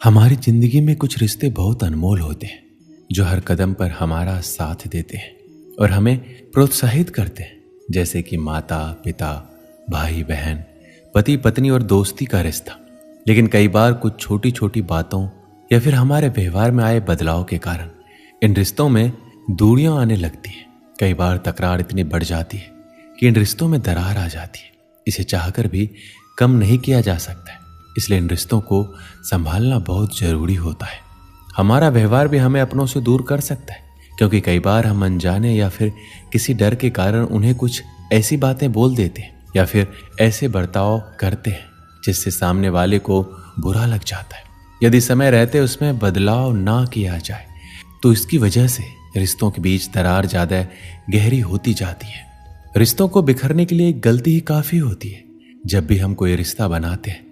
हमारी जिंदगी में कुछ रिश्ते बहुत अनमोल होते हैं जो हर कदम पर हमारा साथ देते हैं और हमें प्रोत्साहित करते हैं, जैसे कि माता पिता, भाई बहन, पति पत्नी और दोस्ती का रिश्ता। लेकिन कई बार कुछ छोटी छोटी बातों या फिर हमारे व्यवहार में आए बदलाव के कारण इन रिश्तों में दूरियां आने लगती हैं। कई बार तकरार इतनी बढ़ जाती है कि इन रिश्तों में दरार आ जाती है। इसे चाहकर भी कम नहीं किया जा सकता है, इसलिए इन रिश्तों को संभालना बहुत जरूरी होता है। हमारा व्यवहार भी हमें अपनों से दूर कर सकता है, क्योंकि कई बार हम अनजाने या फिर किसी डर के कारण उन्हें कुछ ऐसी बातें बोल देते हैं या फिर ऐसे बर्ताव करते हैं जिससे सामने वाले को बुरा लग जाता है। यदि समय रहते उसमें बदलाव ना किया जाए तो इसकी वजह से रिश्तों के बीच दरार ज्यादा गहरी होती जाती है। रिश्तों को बिखरने के लिए एक गलती ही काफी होती है। जब भी हम कोई रिश्ता बनाते हैं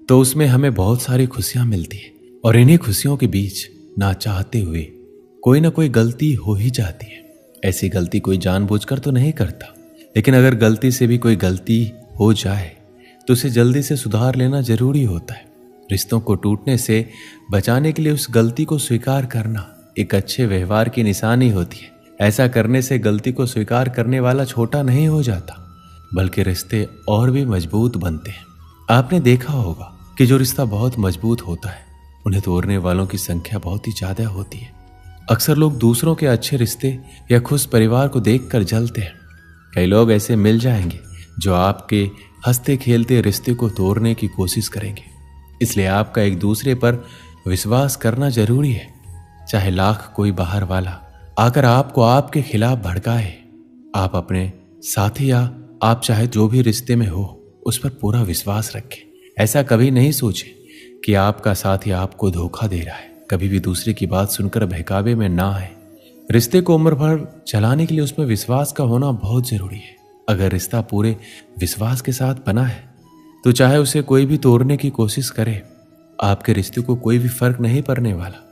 तो उसमें हमें बहुत सारी खुशियां मिलती है और इन्हीं खुशियों के बीच ना चाहते हुए कोई ना कोई गलती हो ही जाती है। ऐसी गलती कोई जानबूझकर तो नहीं करता, लेकिन अगर गलती से भी कोई गलती हो जाए तो उसे जल्दी से सुधार लेना जरूरी होता है। रिश्तों को टूटने से बचाने के लिए उस गलती को स्वीकार करना एक अच्छे व्यवहार की निशानी होती है। ऐसा करने से गलती को स्वीकार करने वाला छोटा नहीं हो जाता, बल्कि रिश्ते और भी मजबूत बनते हैं। आपने देखा होगा कि जो रिश्ता बहुत मजबूत होता है उन्हें तोड़ने वालों की संख्या बहुत ही ज्यादा होती है। अक्सर लोग दूसरों के अच्छे रिश्ते या खुश परिवार को देखकर जलते हैं। कई लोग ऐसे मिल जाएंगे जो आपके हंसते खेलते रिश्ते को तोड़ने की कोशिश करेंगे। इसलिए आपका एक दूसरे पर विश्वास करना जरूरी है। चाहे लाख कोई बाहर वाला आकर आपको आपके खिलाफ भड़काए, आप अपने साथी या आप चाहे जो भी रिश्ते में हो उस पर पूरा विश्वास रखें। ऐसा कभी नहीं सोचे कि आपका साथी आपको धोखा दे रहा है। कभी भी दूसरे की बात सुनकर बहकावे में ना आए। रिश्ते को उम्र भर चलाने के लिए उसमें विश्वास का होना बहुत जरूरी है। अगर रिश्ता पूरे विश्वास के साथ बना है तो चाहे उसे कोई भी तोड़ने की कोशिश करे, आपके रिश्ते को कोई भी फर्क नहीं पड़ने वाला।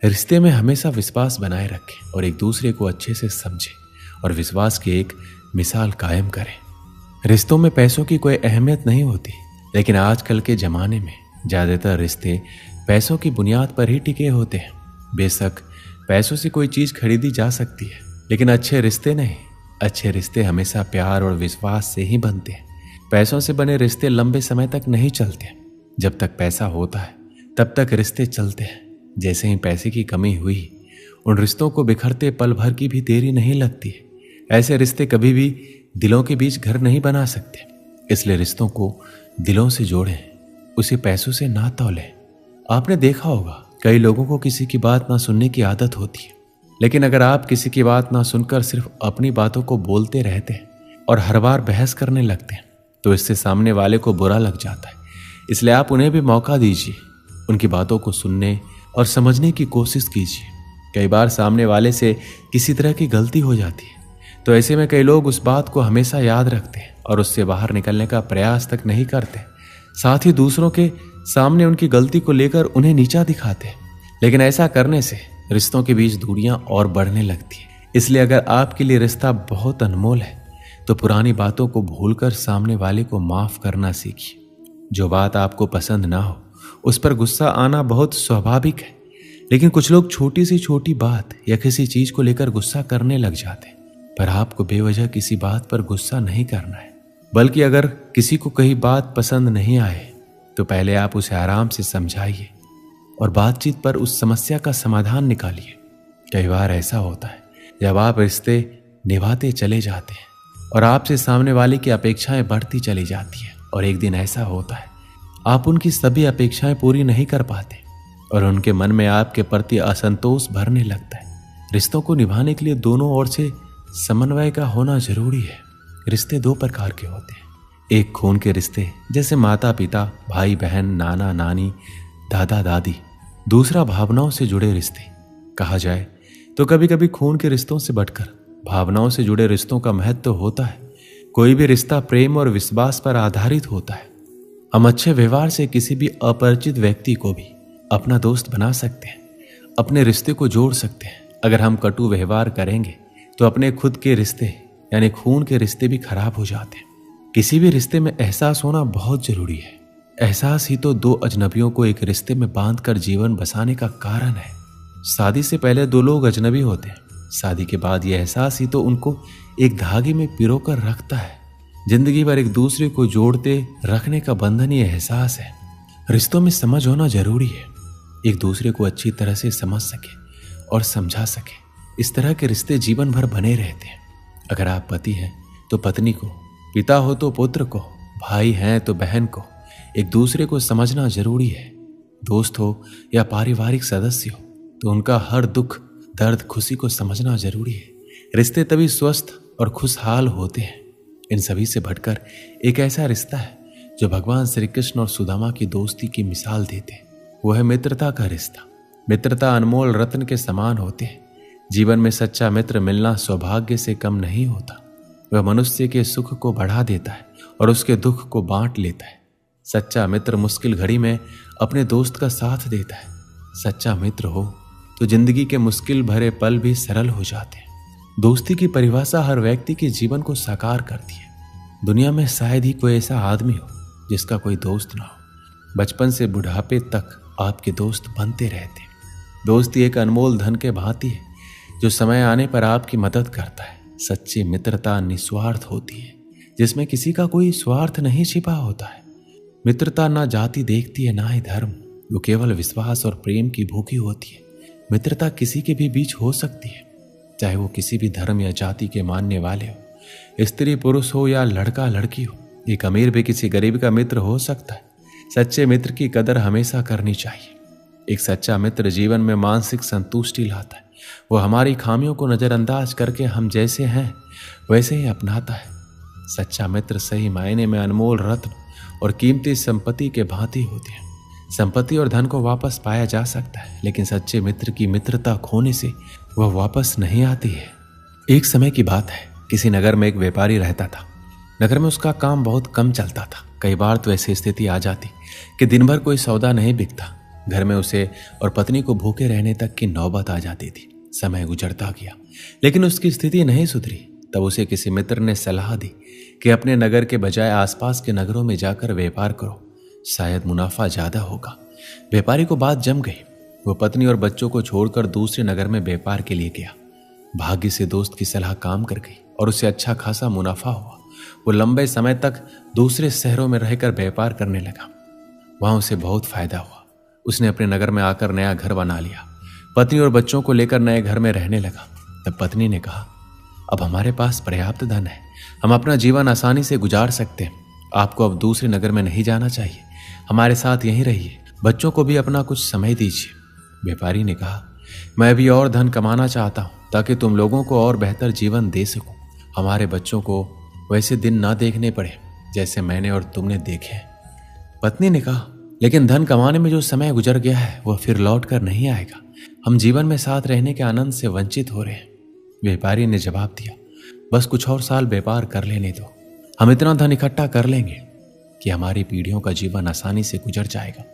रिश्ते में हमेशा विश्वास बनाए रखें और एक दूसरे को अच्छे से समझें और विश्वास की एक मिसाल कायम करें। रिश्तों में पैसों की कोई अहमियत नहीं होती, लेकिन आजकल के जमाने में ज्यादातर रिश्ते पैसों की बुनियाद पर ही टिके होते हैं। बेशक पैसों से कोई चीज खरीदी जा सकती है, लेकिन अच्छे रिश्ते नहीं। अच्छे रिश्ते हमेशा प्यार और विश्वास से ही बनते हैं। पैसों से बने रिश्ते लंबे समय तक नहीं चलते। जब तक पैसा होता है तब तक रिश्ते चलते हैं। जैसे ही पैसे की कमी हुई, उन रिश्तों को बिखरते पल भर की भी देरी नहीं लगती है। ऐसे रिश्ते कभी भी दिलों के बीच घर नहीं बना सकते। इसलिए रिश्तों को दिलों से जोड़ें, उसे पैसों से ना तौलें। आपने देखा होगा कई लोगों को किसी की बात ना सुनने की आदत होती है, लेकिन अगर आप किसी की बात ना सुनकर सिर्फ अपनी बातों को बोलते रहते हैं और हर बार बहस करने लगते हैं तो इससे सामने वाले को बुरा लग जाता है। इसलिए आप उन्हें भी मौका दीजिए, उनकी बातों को सुनने और समझने की कोशिश कीजिए। कई बार सामने वाले से किसी तरह की गलती हो जाती है, तो ऐसे में कई लोग उस बात को हमेशा याद रखते हैं और उससे बाहर निकलने का प्रयास तक नहीं करते। साथ ही दूसरों के सामने उनकी गलती को लेकर उन्हें नीचा दिखाते हैं। लेकिन ऐसा करने से रिश्तों के बीच दूरियां और बढ़ने लगती है। इसलिए अगर आपके लिए रिश्ता बहुत अनमोल है तो पुरानी बातों को भूलकर सामने वाले को माफ करना सीखिए। जो बात आपको पसंद ना हो उस पर गुस्सा आना बहुत स्वाभाविक है, लेकिन कुछ लोग छोटी सी छोटी बात या किसी चीज को लेकर गुस्सा करने लग जाते हैं। पर आपको बेवजह किसी बात पर गुस्सा नहीं करना है, बल्कि अगर किसी को कहीं बात पसंद नहीं आए तो पहले आप उसे आराम से समझाइए और बातचीत पर उस समस्या का समाधान निकालिए। कई बार ऐसा होता है जब आप रिश्ते निभाते चले जाते हैं और आपसे सामने वाले की अपेक्षाएं बढ़ती चली जाती है, और एक दिन ऐसा होता है आप उनकी सभी अपेक्षाएं पूरी नहीं कर पाते और उनके मन में आपके प्रति असंतोष भरने लगता है। रिश्तों को निभाने के लिए दोनों ओर से समन्वय का होना जरूरी है। रिश्ते दो प्रकार के होते हैं, एक खून के रिश्ते जैसे माता पिता, भाई बहन, नाना नानी, दादा दादी। दूसरा भावनाओं से जुड़े रिश्ते। कहा जाए तो कभी कभी खून के रिश्तों से बढ़कर भावनाओं से जुड़े रिश्तों का महत्व होता है। कोई भी रिश्ता प्रेम और विश्वास पर आधारित होता है। हम अच्छे व्यवहार से किसी भी अपरिचित व्यक्ति को भी अपना दोस्त बना सकते हैं, अपने रिश्ते को जोड़ सकते हैं। अगर हम कटु व्यवहार करेंगे तो अपने खुद के रिश्ते यानी खून के रिश्ते भी खराब हो जाते हैं। किसी भी रिश्ते में एहसास होना बहुत जरूरी है। एहसास ही तो दो अजनबियों को एक रिश्ते में बांधकर जीवन बसाने का कारण है। शादी से पहले दो लोग अजनबी होते हैं, शादी के बाद यह एहसास ही तो उनको एक धागे में पिरोकर रखता है। जिंदगी भर एक दूसरे को जोड़ते रखने का बंधन ही एहसास है। रिश्तों में समझ होना जरूरी है, एक दूसरे को अच्छी तरह से समझ सके और समझा सके। इस तरह के रिश्ते जीवन भर बने रहते हैं। अगर आप पति हैं तो पत्नी को, पिता हो तो पुत्र को, भाई हैं तो बहन को एक दूसरे को समझना जरूरी है। दोस्त हो या पारिवारिक सदस्य हो तो उनका हर दुख दर्द खुशी को समझना जरूरी है। रिश्ते तभी स्वस्थ और खुशहाल होते हैं। इन सभी से बढ़कर एक ऐसा रिश्ता है जो भगवान श्री कृष्ण और सुदामा की दोस्ती की मिसाल देते हैं। वो है मित्रता का रिश्ता। मित्रता अनमोल रत्न के समान होते हैं। जीवन में सच्चा मित्र मिलना सौभाग्य से कम नहीं होता। वह मनुष्य के सुख को बढ़ा देता है और उसके दुख को बांट लेता है। सच्चा मित्र मुश्किल घड़ी में अपने दोस्त का साथ देता है। सच्चा मित्र हो तो जिंदगी के मुश्किल भरे पल भी सरल हो जाते हैं। दोस्ती की परिभाषा हर व्यक्ति के जीवन को साकार करती है। दुनिया में शायद ही कोई ऐसा आदमी हो जिसका कोई दोस्त ना हो। बचपन से बुढ़ापे तक आपके दोस्त बनते रहते हैं। दोस्ती एक अनमोल धन के भांति है जो समय आने पर आपकी मदद करता है। सच्ची मित्रता निस्वार्थ होती है, जिसमें किसी का कोई स्वार्थ नहीं छिपा होता है। मित्रता ना जाति देखती है ना ही धर्म, वो केवल विश्वास और प्रेम की भूखी होती है। मित्रता किसी के भी बीच हो सकती है, चाहे वो किसी भी धर्म या जाति के मानने वाले हो, स्त्री पुरुष हो या लड़का लड़की हो। एक अमीर भी किसी गरीब का मित्र हो सकता है। सच्चे मित्र की कदर हमेशा करनी चाहिए। एक सच्चा मित्र जीवन में मानसिक संतुष्टि लाता है। वो हमारी खामियों को नजरअंदाज करके हम जैसे हैं वैसे ही अपनाता है। सच्चा मित्र सही मायने में अनमोल रत्न और कीमती संपत्ति के भांति होते हैं। संपत्ति और धन को वापस पाया जा सकता है, लेकिन सच्चे मित्र की मित्रता खोने से वह वापस नहीं आती है। एक समय की बात है, किसी नगर में एक व्यापारी रहता था। नगर में उसका काम बहुत कम चलता था। कई बार तो ऐसी स्थिति आ जाती कि दिन भर कोई सौदा नहीं बिकता। घर में उसे और पत्नी को भूखे रहने तक की नौबत आ जाती थी। समय गुजरता गया, लेकिन उसकी स्थिति नहीं सुधरी। तब उसे किसी मित्र ने सलाह दी कि अपने नगर के बजाय आसपास के नगरों में जाकर व्यापार करो, शायद मुनाफा ज्यादा होगा। व्यापारी को बात जम गई। वो पत्नी और बच्चों को छोड़कर दूसरे नगर में व्यापार के लिए गया। भाग्य से दोस्त की सलाह काम कर गई और उसे अच्छा खासा मुनाफा हुआ। वो लंबे समय तक दूसरे शहरों में रहकर व्यापार करने लगा। वहां उसे बहुत फायदा हुआ। उसने अपने नगर में आकर नया घर बना लिया। पत्नी और बच्चों को लेकर नए घर में रहने लगा। तब पत्नी ने कहा, अब हमारे पास पर्याप्त धन है, हम अपना जीवन आसानी से गुजार सकते हैं। आपको अब दूसरे नगर में नहीं जाना चाहिए, हमारे साथ यहीं रहिए। बच्चों को भी अपना कुछ समय दीजिए। व्यापारी ने कहा, मैं भी और धन कमाना चाहता हूं ताकि तुम लोगों को और बेहतर जीवन दे सकूं। हमारे बच्चों को वैसे दिन ना देखने पड़े जैसे मैंने और तुमने देखे। पत्नी ने कहा, लेकिन धन कमाने में जो समय गुजर गया है वह फिर लौट कर नहीं आएगा। हम जीवन में साथ रहने के आनंद से वंचित हो रहे हैं। व्यापारी ने जवाब दिया, बस कुछ और साल व्यापार कर लेने दो। हम इतना धन इकट्ठा कर लेंगे कि हमारी पीढ़ियों का जीवन आसानी से गुजर जाएगा।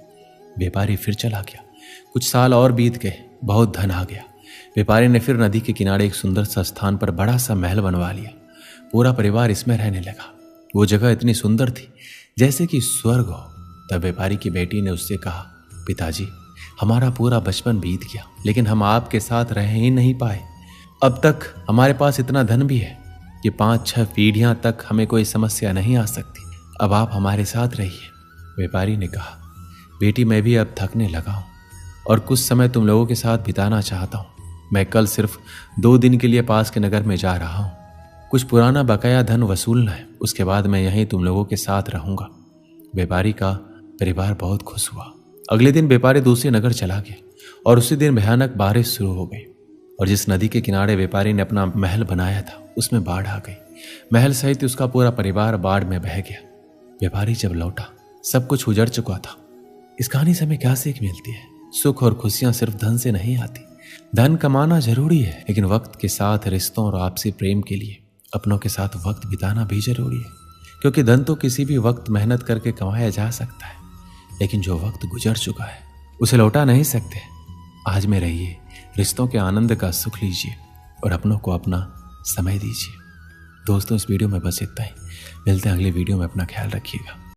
व्यापारी फिर चला गया। कुछ साल और बीत गए, बहुत धन आ गया। व्यापारी ने फिर नदी के किनारे एक सुंदर सा स्थान पर बड़ा सा महल बनवा लिया। पूरा परिवार इसमें रहने लगा। वो जगह इतनी सुंदर थी जैसे कि स्वर्ग हो। तब व्यापारी की बेटी ने उससे कहा, पिताजी, हमारा पूरा बचपन बीत गया, लेकिन हम आपके साथ रह ही नहीं पाए। अब तक हमारे पास इतना धन भी है कि 5-6 पीढ़ियां तक हमें कोई समस्या नहीं आ सकती। अब आप हमारे साथ रहिए। व्यापारी ने कहा, बेटी, मैं भी अब थकने लगा हूं और कुछ समय तुम लोगों के साथ बिताना चाहता हूं। मैं कल सिर्फ 2 दिन के लिए पास के नगर में जा रहा हूं। कुछ पुराना बकाया धन वसूलना है, उसके बाद मैं यहीं तुम लोगों के साथ रहूंगा। व्यापारी का परिवार बहुत खुश हुआ। अगले दिन व्यापारी दूसरे नगर चला गया और उसी दिन भयानक बारिश शुरू हो गई और जिस नदी के किनारे व्यापारी ने अपना महल बनाया था उसमें बाढ़ आ गई। महल सहित उसका पूरा परिवार बाढ़ में बह गया। व्यापारी जब लौटा, सब कुछ उजड़ चुका था। इस कहानी से हमें क्या सीख मिलती है? सुख और खुशियां सिर्फ धन से नहीं आती। धन कमाना जरूरी है, लेकिन वक्त के साथ रिश्तों और आपसी प्रेम के लिए अपनों के साथ वक्त बिताना भी जरूरी है। क्योंकि धन तो किसी भी वक्त मेहनत करके कमाया जा सकता है, लेकिन जो वक्त गुजर चुका है उसे लौटा नहीं सकते। आज में रहिए, रिश्तों के आनंद का सुख लीजिए और अपनों को अपना समय दीजिए। दोस्तों, इस वीडियो में बस इतना ही। मिलते हैं अगले वीडियो में। अपना ख्याल रखिएगा।